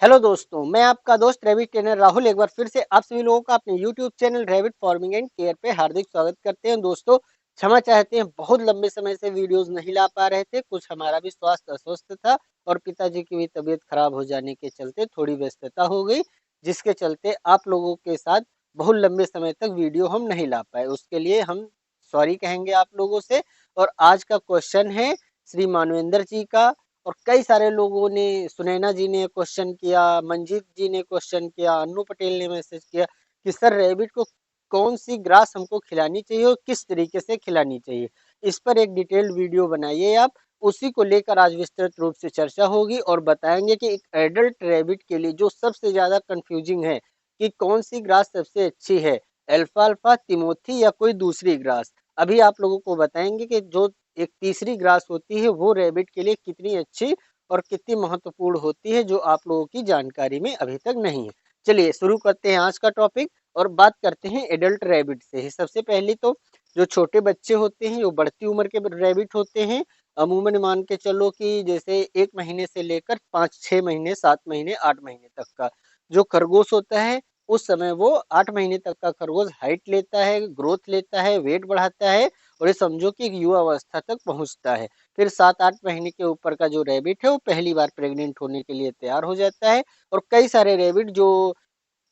Hello दोस्तों, मैं आपका दोस्त रैबिट ट्रेनर राहुल एक बार फिर से आप सभी लोगों का अपने YouTube channel rabbit farming and care पे हार्दिक स्वागत करते हैं। दोस्तों, क्षमा चाहते हैं, बहुत लंबे समय से वीडियोस नहीं ला पा रहे थे। कुछ हमारा भी स्वास्थ्य अस्वस्थ था और पिताजी की भी तबीयत खराब हो जाने के चलते थोड़ी व्यस्तता हो गई, जिसके चलते आप लोगों के साथ बहुत लंबे समय तक वीडियो हम नहीं ला पाए। उसके लिए हम सॉरी कहेंगे आप लोगों से। और आज का क्वेश्चन है श्री मानवेंद्र जी का, और कई सारे लोगों ने, सुनैना जी ने क्वेश्चन किया, मंजीत जी ने क्वेश्चन किया, अन्नू पटेल ने मैसेज किया कि सर रैबिट को कौन सी ग्रास हमको खिलानी चाहिए और किस तरीके से खिलानी चाहिए। इस पर एक डिटेल्ड वीडियो बनाइए आप। उसी को लेकर आज विस्तृत रूप से चर्चा होगी और बताएंगे कि एक एडल्ट रैबिट के लिए जो सबसे ज्यादा कंफ्यूजिंग है कि कौन सी ग्रास सबसे अच्छी है, अल्फा अल्फा, तिमोथी या कोई दूसरी ग्रास। अभी आप लोगों को बताएंगे कि जो एक तीसरी ग्रास होती है वो रैबिट के लिए कितनी अच्छी और कितनी महत्वपूर्ण होती है, जो आप लोगों की जानकारी में अभी तक नहीं है। चलिए शुरू करते हैं आज का टॉपिक और बात करते हैं एडल्ट रैबिट से ही। सबसे पहले तो जो छोटे बच्चे होते हैं, जो बढ़ती उम्र के रैबिट होते हैं, अमूमन मान के चलो कि जैसे 1 महीने से लेकर 5-6 महीने, 7 महीने, 8 महीने तक का जो खरगोश होता है, उस समय वो 8 महीने तक का खरगोश हाइट लेता है, ग्रोथ लेता है, वेट बढ़ाता है और ये समझो कि युवा अवस्था तक पहुंचता है। फिर 7-8 महीने के ऊपर का जो रैबिट है वो पहली बार प्रेग्नेंट होने के लिए तैयार हो जाता है। और कई सारे रैबिट जो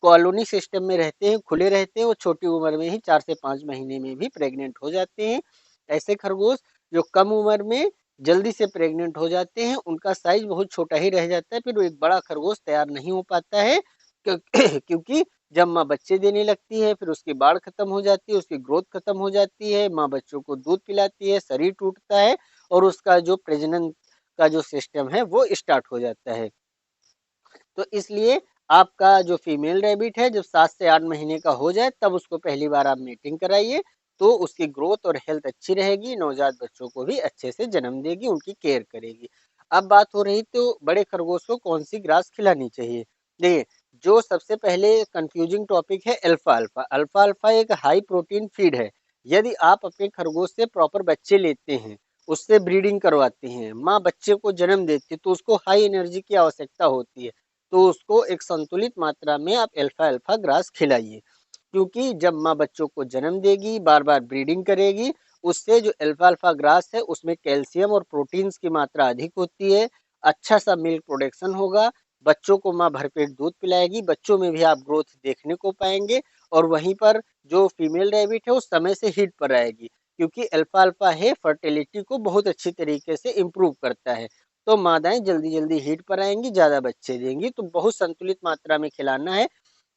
कॉलोनी सिस्टम में रहते हैं, खुले रहते हैं, वो छोटी उम्र में ही 4 से 5 महीने में भी प्रेग्नेंट हो जाते हैं। ऐसे खरगोश जो कम उम्र में जल्दी से प्रेग्नेंट हो जाते हैं, उनका साइज बहुत छोटा ही रह जाता है, फिर वो एक बड़ा खरगोश तैयार नहीं हो पाता है। क्योंकि जब माँ बच्चे देने लगती है, फिर उसकी बाढ़ खत्म हो जाती है, उसकी ग्रोथ खत्म हो जाती है, माँ बच्चों को दूध पिलाती है, शरीर टूटता है और उसका जो प्रजनन का जो सिस्टम है वो स्टार्ट हो जाता है। तो इसलिए आपका जो फीमेल रैबिट है, जब 7 से 8 महीने का हो जाए तब उसको पहली बार आप मीटिंग कराइए, तो उसकी ग्रोथ और हेल्थ अच्छी रहेगी, नवजात बच्चों को भी अच्छे से जन्म देगी, उनकी केयर करेगी। अब बात हो रही तो बड़े खरगोश को कौन सी ग्रास खिलानी चाहिए। देखिए, जो सबसे पहले कंफ्यूजिंग टॉपिक है अल्फा अल्फा। अल्फा अल्फा एक हाई प्रोटीन फीड है। यदि आप अपने खरगोश से प्रॉपर बच्चे लेते हैं, उससे ब्रीडिंग करवाते हैं, माँ बच्चे को जन्म देती है, तो उसको हाई एनर्जी की आवश्यकता होती है। तो उसको एक संतुलित मात्रा में आप अल्फा अल्फा ग्रास खिलाइए, क्योंकि जब माँ बच्चों को जन्म देगी, बार बार ब्रीडिंग करेगी, उससे जो अल्फा अल्फा ग्रास है उसमें कैल्शियम और प्रोटीन्स की मात्रा अधिक होती है। अच्छा सा मिल्क प्रोडक्शन होगा, बच्चों को माँ भरपेट दूध पिलाएगी, बच्चों में भी आप ग्रोथ देखने को पाएंगे। और वहीं पर जो फीमेल रैबिट है वो समय से हीट पर आएगी, क्योंकि अल्फा अल्फा है फर्टिलिटी को बहुत अच्छी तरीके से इम्प्रूव करता है। तो मादाएं जल्दी जल्दी हीट पर आएंगी, ज्यादा बच्चे देंगी। तो बहुत संतुलित मात्रा में खिलाना है,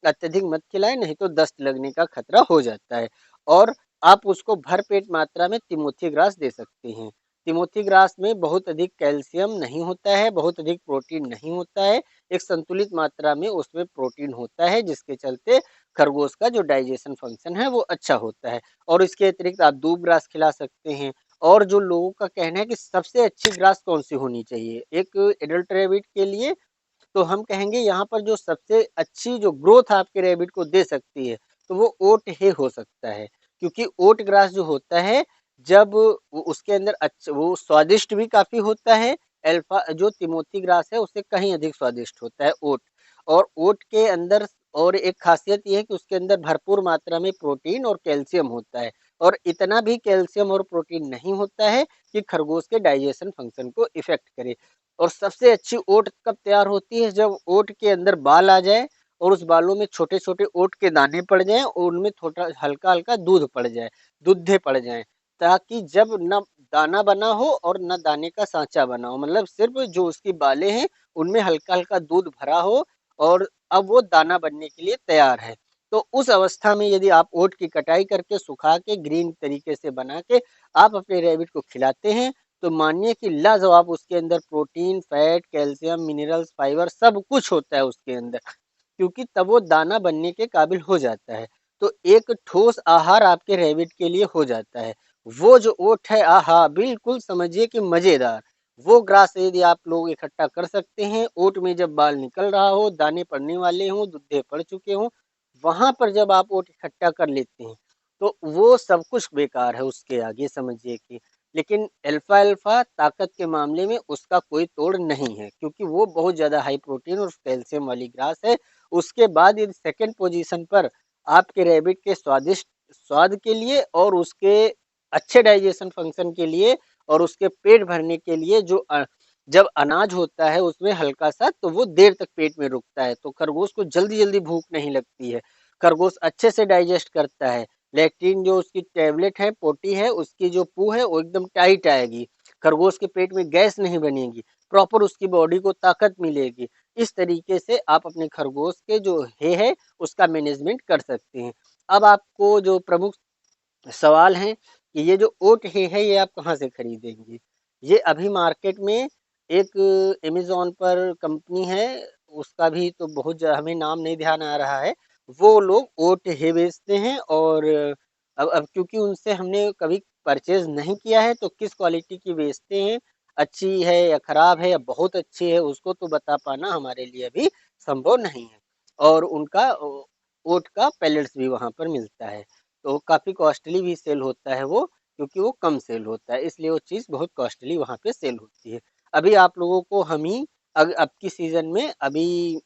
अत्यधिक मत खिलाएं, नहीं तो दस्त लगने का खतरा हो जाता है। और आप उसको भरपेट मात्रा में तिमोथी ग्रास दे सकते हैं। तिमोथी ग्रास में बहुत अधिक कैल्शियम नहीं होता है, बहुत अधिक प्रोटीन नहीं होता है, एक संतुलित मात्रा में उसमें प्रोटीन होता है, जिसके चलते खरगोश का जो डाइजेशन फंक्शन है वो अच्छा होता है। और इसके अतिरिक्त आप दूब ग्रास खिला सकते हैं। और जो लोगों का कहना है कि सबसे अच्छी ग्रास कौन सी होनी चाहिए एक एडल्ट रैबिट के लिए, तो हम कहेंगे यहाँ पर जो सबसे अच्छी जो ग्रोथ आपके रैबिट को दे सकती है, तो वो ओट ही हो सकता है। क्योंकि ओट ग्रास जो होता है, जब उसके अंदर अच्छा वो स्वादिष्ट भी काफी होता है। अल्फा जो तिमोथी ग्रास है उससे कहीं अधिक स्वादिष्ट होता है ओट। और ओट के अंदर और एक खासियत ये है कि उसके अंदर भरपूर मात्रा में प्रोटीन और कैल्शियम होता है। और इतना भी कैल्शियम और प्रोटीन नहीं होता है कि खरगोश के डाइजेशन फंक्शन को इफेक्ट करे। और सबसे अच्छी ओट कब तैयार होती है, जब ओट के अंदर बाल आ जाए और उस बालों में छोटे छोटे ओट के दाने पड़ जाएं और उनमें थोड़ा हल्का हल्का दूध पड़ जाए, दूधे पड़ जाएं, ताकि जब न दाना बना हो और न दाने का सांचा बना हो, मतलब सिर्फ जो उसकी बालें हैं उनमें हल्का हल्का दूध भरा हो और अब वो दाना बनने के लिए तैयार है। तो उस अवस्था में यदि आप ओट की कटाई करके सुखा के ग्रीन तरीके से बना के आप अपने रैबिट को खिलाते हैं, तो मानिए कि लाजवाब उसके अंदर protein, fat, calcium, minerals, fibre सब कुछ होता है उसके अंदर, क्योंकि तब वो दाना बनने के काबिल हो जाता है। तो एक ठोस आहार आपके रैबिट के लिए हो जाता है। वो जो ओट है, आहा, बिल्कुल समझिए कि मजेदार। वो ग्रास यदि आप लोग इकट्ठा कर सकते हैं, ओट में जब बाल निकल रहा हो, दाने पड़ने वाले हों, दुद्धे पड़ चुके हों, वहां पर जब आप ओट इकट्ठा कर लेते हैं, तो वो सब कुछ बेकार है उसके आगे, समझिए कि। लेकिन अल्फा अल्फा ताकत के मामले में उसका कोई तोड़ नहीं है, क्योंकि वो बहुत ज़्यादा हाई प्रोटीन और कैल्शियम वाली ग्रास है। उसके बाद ये सेकंड पोजीशन पर आपके रैबिट के स्वादिष्ट स्वाद के लिए और उसके अच्छे डाइजेशन फंक्शन के लिए और उसके पेट भरने के लिए, जब अनाज होता है उसमें हल्का सा, तो वो देर तक पेट में रुकता है, तो खरगोश को जल्दी जल्दी भूख नहीं लगती है। खरगोश अच्छे से डाइजेस्ट करता है। लेक्टिन जो उसकी टेबलेट है, पोटी है, उसकी जो पू है वो एकदम टाइट आएगी। खरगोश के पेट में गैस नहीं बनेगी, प्रॉपर उसकी बॉडी को ताकत मिलेगी। इस तरीके से आप अपने खरगोश के जो है उसका मैनेजमेंट कर सकते हैं। अब आपको जो प्रमुख सवाल है कि ये जो ओट है ये आप कहाँ से खरीदेंगे? ये अभी मार्केट में एक अमेज़न पर कंपनी है, उसका भी तो बहुत हमें नाम नहीं ध्यान आ रहा है। वो लोग ओट है बेचते हैं, और अब क्योंकि उनसे हमने कभी परचेज नहीं किया है, तो किस क्वालिटी की बेचते हैं, अच्छी है या खराब है या बहुत अच्छी है, उसको तो बता पाना हमारे लिए अभी संभव नहीं है। और उनका ओट का पैलेट्स भी वहाँ पर मिलता है। तो काफ़ी कॉस्टली भी सेल होता है वो, क्योंकि वो कम सेल होता है, इसलिए वो चीज़ बहुत कॉस्टली वहाँ पे सेल होती है। अभी आप लोगों को हम ही अब की सीज़न में अभी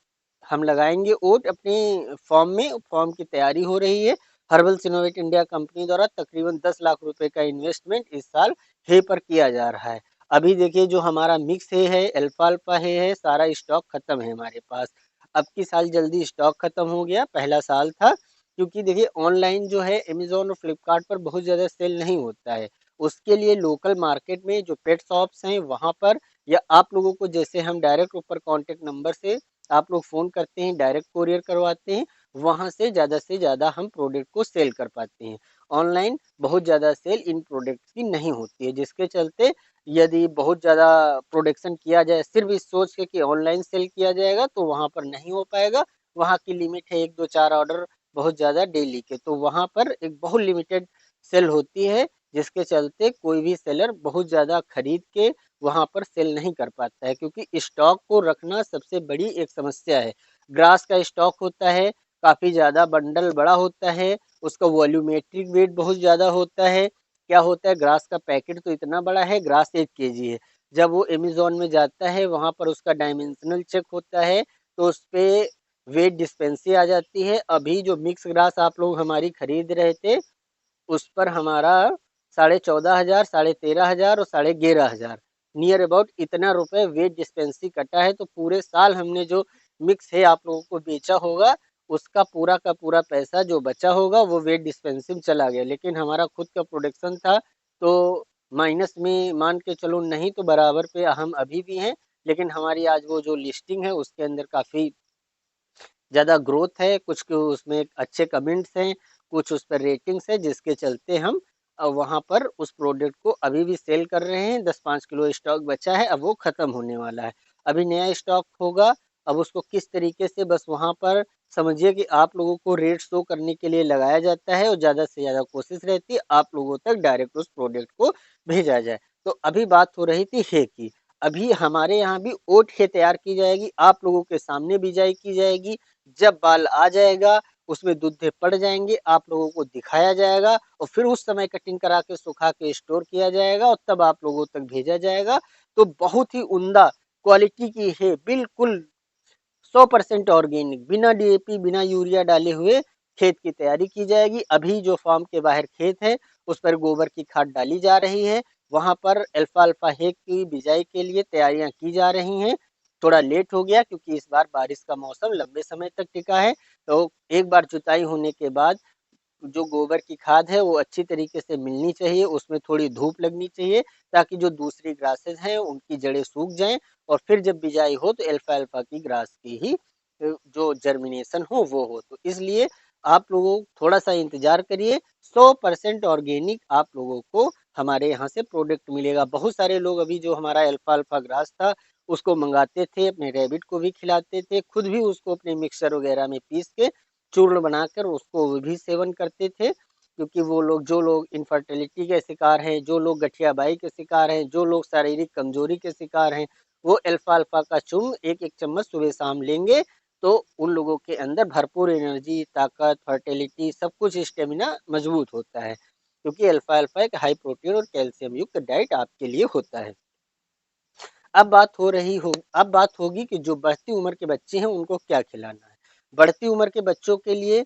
हम लगाएंगे ओट अपने फॉर्म में, फॉर्म की तैयारी हो रही है। हर्बल सिनोवेट इंडिया कंपनी द्वारा तकरीबन 10 लाख रुपए का इन्वेस्टमेंट इस साल हे पर किया जा रहा है। अभी देखिए जो हमारा मिक्स है अल्फा अल्फा है, सारा स्टॉक खत्म है हमारे पास। अब की साल जल्दी स्टॉक खत्म हो गया, पहला साल था, क्योंकि देखिए ऑनलाइन जो है अमेजोन और फ्लिपकार्ट पर बहुत ज़्यादा सेल नहीं होता है। उसके लिए लोकल मार्केट में जो पेट शॉप्स हैं वहाँ पर, या आप लोगों को जैसे हम डायरेक्ट ऊपर कॉन्टेक्ट नंबर से आप लोग फ़ोन करते हैं, डायरेक्ट कोरियर करवाते हैं, वहाँ से ज़्यादा हम प्रोडक्ट को सेल कर पाते हैं। ऑनलाइन बहुत ज़्यादा सेल इन प्रोडक्ट्स की नहीं होती है, जिसके चलते यदि बहुत ज़्यादा प्रोडक्शन किया जाए सिर्फ इस सोच के कि ऑनलाइन सेल किया जाएगा, तो वहाँ पर नहीं हो पाएगा। वहाँ की लिमिट है 1 2 4 ऑर्डर बहुत ज़्यादा डेली के, तो वहाँ पर एक बहुत लिमिटेड सेल होती है, जिसके चलते कोई भी सेलर बहुत ज़्यादा खरीद के वहाँ पर सेल नहीं कर पाता है, क्योंकि स्टॉक को रखना सबसे बड़ी एक समस्या है। ग्रास का स्टॉक होता है, काफ़ी ज़्यादा बंडल बड़ा होता है, उसका वॉल्यूमेट्रिक वेट बहुत ज़्यादा होता है। क्या होता है, ग्रास का पैकेट तो इतना बड़ा है, ग्रास 1 kg है। जब वो अमेज़न में जाता है वहाँ पर उसका डायमेंशनल चेक होता है, तो उस पे वेट डिस्पेंसी आ जाती है। अभी जो मिक्स ग्रास आप लोग हमारी खरीद रहे थे, उस पर हमारा 14,500, 13,500 और 11,500 नियर अबाउट इतना रुपए वेट डिस्पेंसी कटा है। तो पूरे साल हमने जो मिक्स है आप लोगों को बेचा होगा, उसका पूरा का पूरा पैसा जो बचा होगा वो वेट डिस्पेंसिव चला गया। लेकिन हमारा खुद का प्रोडक्शन था, तो माइनस में मान के चलो, नहीं तो बराबर पे हम अभी भी हैं। लेकिन हमारी आज वो जो लिस्टिंग है उसके अंदर काफ़ी ज़्यादा ग्रोथ है, कुछ उसमें अच्छे कमेंट्स हैं, कुछ उस पर रेटिंग्स है, जिसके चलते हम वहाँ पर उस प्रोडक्ट को अभी भी सेल कर रहे हैं। 10 5 किलो स्टॉक बचा है, अब वो ख़त्म होने वाला है। अभी नया स्टॉक होगा, अब उसको किस तरीके से बस वहाँ पर समझिए कि आप लोगों को रेट शो करने के लिए लगाया जाता है, और ज़्यादा से ज़्यादा कोशिश रहती है आप लोगों तक डायरेक्ट उस प्रोडक्ट को भेजा जाए। तो अभी बात हो रही थी हे की, अभी हमारे यहाँ भी ओट हे तैयार की जाएगी, आप लोगों के सामने बिजाई की जाएगी। जब बाल आ जाएगा, उसमें दूधे पड़ जाएंगे, आप लोगों को दिखाया जाएगा, और फिर उस समय कटिंग करा के सुखा के स्टोर किया जाएगा, और तब आप लोगों तक भेजा जाएगा। तो बहुत ही उम्दा क्वालिटी की है, बिल्कुल 100% ऑर्गेनिक, बिना डीएपी बिना यूरिया डाले हुए खेत की तैयारी की जाएगी। अभी जो फार्म के बाहर खेत है उस पर गोबर की खाद डाली जा रही है, वहां पर अल्फा अल्फा हेक की बिजाई के लिए तैयारियां की जा रही हैं। थोड़ा लेट हो गया क्योंकि इस बार बारिश का मौसम लंबे समय तक टिका है, तो एक बार जुताई होने के बाद जो गोबर की खाद है वो अच्छी तरीके से मिलनी चाहिए, उसमें थोड़ी धूप लगनी चाहिए, ताकि जो दूसरी ग्रासेस हैं उनकी जड़ें सूख जाएं, और फिर जब बिजाई हो तो अल्फा अल्फा की ग्रास की ही जो जर्मिनेशन हो वो हो। तो इसलिए आप लोगों थोड़ा सा इंतजार करिए, 100% ऑर्गेनिक आप लोगों को हमारे यहाँ से प्रोडक्ट मिलेगा। बहुत सारे लोग अभी जो हमारा अल्फा अल्फा ग्रास था उसको मंगाते थे, अपने रैबिट को भी खिलाते थे, खुद भी उसको अपने मिक्सर वगैरह में पीस के चूर्ण बनाकर उसको भी सेवन करते थे। क्योंकि वो लोग, जो लोग इनफर्टिलिटी के शिकार हैं, जो लोग गठियाबाई के शिकार हैं, जो लोग शारीरिक कमजोरी के शिकार हैं, वो अल्फा अल्फा का चूर्ण एक एक चम्मच सुबह शाम लेंगे, तो उन लोगों के अंदर भरपूर एनर्जी, ताकत, फर्टिलिटी, सब कुछ स्टेमिना मजबूत होता है। क्योंकि अल्फाल्फा एक हाई प्रोटीन और कैल्शियम युक्त डाइट आपके लिए होता है। अब बात होगी कि जो बढ़ती उम्र के बच्चे हैं उनको क्या खिलाना है। बढ़ती उम्र के बच्चों के लिए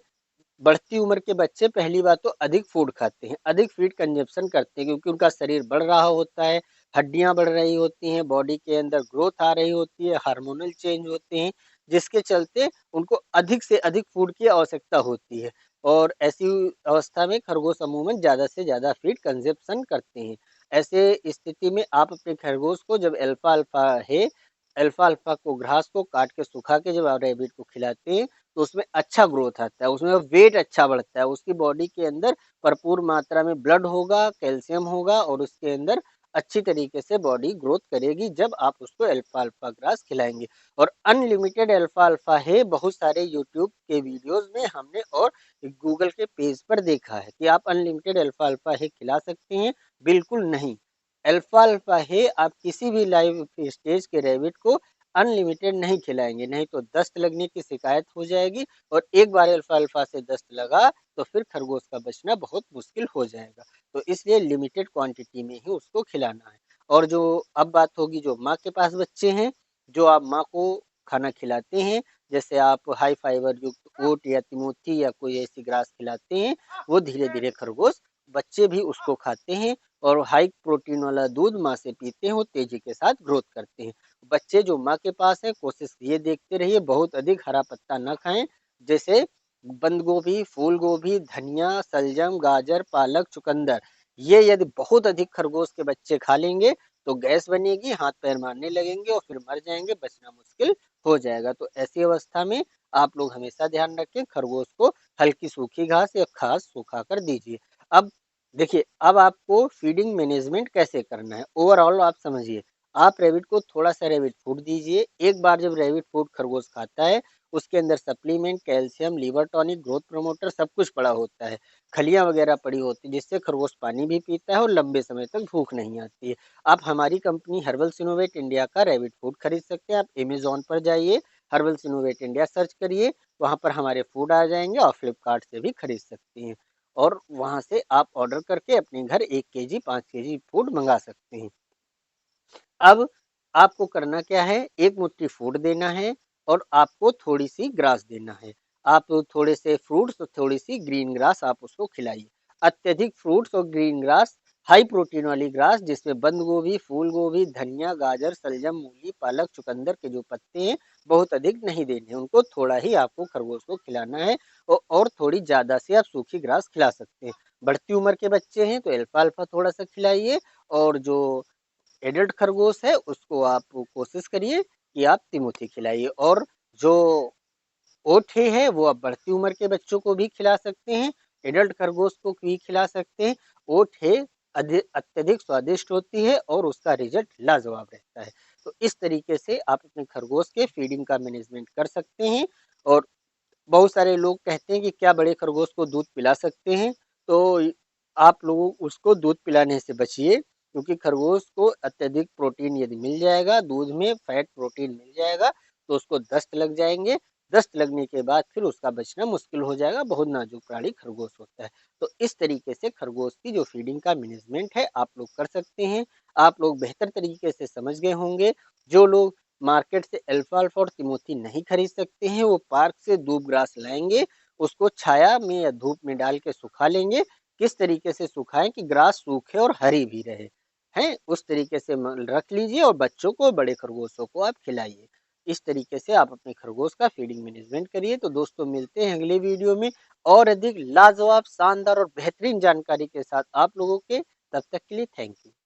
बढ़ती उम्र के बच्चे पहली बात तो अधिक फूड खाते हैं, अधिक फीड कंजप्शन करते हैं, क्योंकि उनका शरीर बढ़ रहा होता है, हड्डियां बढ़ रही होती हैं, बॉडी के अंदर ग्रोथ आ रही होती है, हार्मोनल चेंज होते हैं, जिसके चलते उनको अधिक से अधिक फूड की आवश्यकता होती है। और ऐसी अवस्था में खरगोश अमूमन ज़्यादा से ज़्यादा फीड कंजप्शन करते हैं। ऐसे स्थिति में आप अपने खरगोश को जब अल्फा अल्फा को घास को काट के सुखा के जब आप रैबिट को खिलाते हैं तो उसमें अच्छा ग्रोथ आता है, उसमें वेट अच्छा बढ़ता है, उसकी बॉडी के अंदर भरपूर मात्रा में ब्लड होगा, कैल्शियम होगा और उसके अंदर अच्छी तरीके से बॉडी ग्रोथ करेगी जब आप उसको अल्फा अल्फा ग्रास खिलाएंगे। और अनलिमिटेड अल्फा अल्फा है बहुत सारे यूट्यूब के वीडियोस में हमने और गूगल के पेज पर देखा है कि आप अनलिमिटेड अल्फा अल्फा है खिला सकते हैं। बिल्कुल नहीं, अल्फा अल्फा है आप किसी भी लाइव स्टेज के रैबिट को अनलिमिटेड नहीं खिलाएंगे, नहीं तो दस्त लगने की शिकायत हो जाएगी और एक बार अल्फा अल्फा से दस्त लगा तो फिर खरगोश का बचना बहुत मुश्किल हो जाएगा। तो इसलिए लिमिटेड क्वांटिटी में ही उसको खिलाना है। और जो अब बात होगी जो माँ के पास बच्चे हैं, जो आप माँ को खाना खिलाते हैं, जैसे आप हाई फाइबर युक्त ओट या तिमोथी या कोई ऐसी ग्रास खिलाते हैं, वो धीरे धीरे खरगोश बच्चे भी उसको खाते हैं और हाई प्रोटीन वाला दूध माँ से पीते हैं, वो तेजी के साथ ग्रोथ करते हैं। बच्चे जो माँ के पास है कोशिश ये देखते रहिए बहुत अधिक हरा पत्ता न खाएं, जैसे बंद गोभी, फूल गोभी, धनिया, सलजम, गाजर, पालक, चुकंदर। ये यदि बहुत अधिक खरगोश के बच्चे खा लेंगे तो गैस बनेगी, हाथ पैर मारने लगेंगे और फिर मर जाएंगे, बचना मुश्किल हो जाएगा। तो ऐसी अवस्था में आप लोग हमेशा ध्यान रखें, खरगोश को हल्की सूखी घास या घास सुखा कर दीजिए। अब देखिए, अब आपको फीडिंग मैनेजमेंट कैसे करना है ओवरऑल आप समझिए। आप रैबिट को थोड़ा सा रैबिट फूड दीजिए। एक बार जब रैबिट फूड खरगोश खाता है उसके अंदर supplement, calcium, liver tonic, growth promoter सब कुछ पड़ा होता है, खलियां वगैरह पड़ी होती है, जिससे खरगोश पानी भी पीता है और लंबे समय तक भूख नहीं आती है। आप हमारी कंपनी हर्बल सिनोवेट इंडिया का रैबिट फूड खरीद सकते हैं। आप अमेजोन पर जाइए, हर्बल सिनोवेट इंडिया सर्च करिए, वहां पर हमारे फूड आ जाएंगे और फ्लिपकार्ट से भी खरीद सकते हैं। और वहां से आप ऑर्डर करके अपने घर 1 केजी 5 केजी फूड मंगा सकते हैं। अब आपको करना क्या है, एक मुट्ठी फूड देना है और आपको थोड़ी सी ग्रास देना है। आप थोड़े से फ्रूट्स और थोड़ी सी ग्रीन ग्रास आप उसको खिलाइए। अत्यधिक फ्रूट्स और ग्रीन ग्रास, हाई प्रोटीन वाली ग्रास जिसमें बंद गोभी, फूल गोभी, धनिया, गाजर, सलजम, मूली, पालक, चुकंदर के जो पत्ते हैं बहुत अधिक नहीं देने, उनको थोड़ा ही आपको खरगोश को खिलाना है। और थोड़ी ज्यादा से आप सूखी ग्रास खिला सकते हैं। बढ़ती उम्र के बच्चे हैं तो अल्फा अल्फा थोड़ा सा खिलाइए और जो एडल्ट खरगोश है उसको आप कोशिश करिए कि आप तिमोथी खिलाइए। और जो ओठे है वो आप बढ़ती उम्र के बच्चों को भी खिला सकते हैं, एडल्ट खरगोश को भी खिला सकते हैं। ओठे अत्यधिक स्वादिष्ट होती है और उसका रिजल्ट लाजवाब रहता है। तो इस तरीके से आप अपने खरगोश के फीडिंग का मैनेजमेंट कर सकते हैं। और बहुत सारे लोग कहते हैं कि क्या बड़े खरगोश को दूध पिला सकते हैं, तो आप लोगों उसको दूध पिलाने से बचिए, क्योंकि खरगोश को अत्यधिक प्रोटीन यदि मिल जाएगा, दूध में फैट प्रोटीन मिल जाएगा तो उसको दस्त लग जाएंगे। दस्त लगने के बाद फिर उसका बचना मुश्किल हो जाएगा, बहुत नाजुक प्राणी खरगोश होता है। तो इस तरीके से खरगोश की जो फीडिंग का मैनेजमेंट है आप लोग कर सकते हैं। आप लोग बेहतर तरीके से समझ गए होंगे। जो लोग मार्केट से अल्फा अल्फा और तिमोथी नहीं खरीद सकते हैं वो पार्क से दूब ग्रास लाएंगे, उसको छाया में या धूप में डाल के सुखा लेंगे। किस तरीके से सुखाएं कि ग्रास सूखे और हरी भी रहे, हैं उस तरीके से रख लीजिए और बच्चों को, बड़े खरगोशों को आप खिलाइए। इस तरीके से आप अपने खरगोश का फीडिंग मैनेजमेंट करिए। तो दोस्तों मिलते हैं अगले वीडियो में और अधिक लाजवाब, शानदार और बेहतरीन जानकारी के साथ आप लोगों के। तब तक के लिए थैंक यू।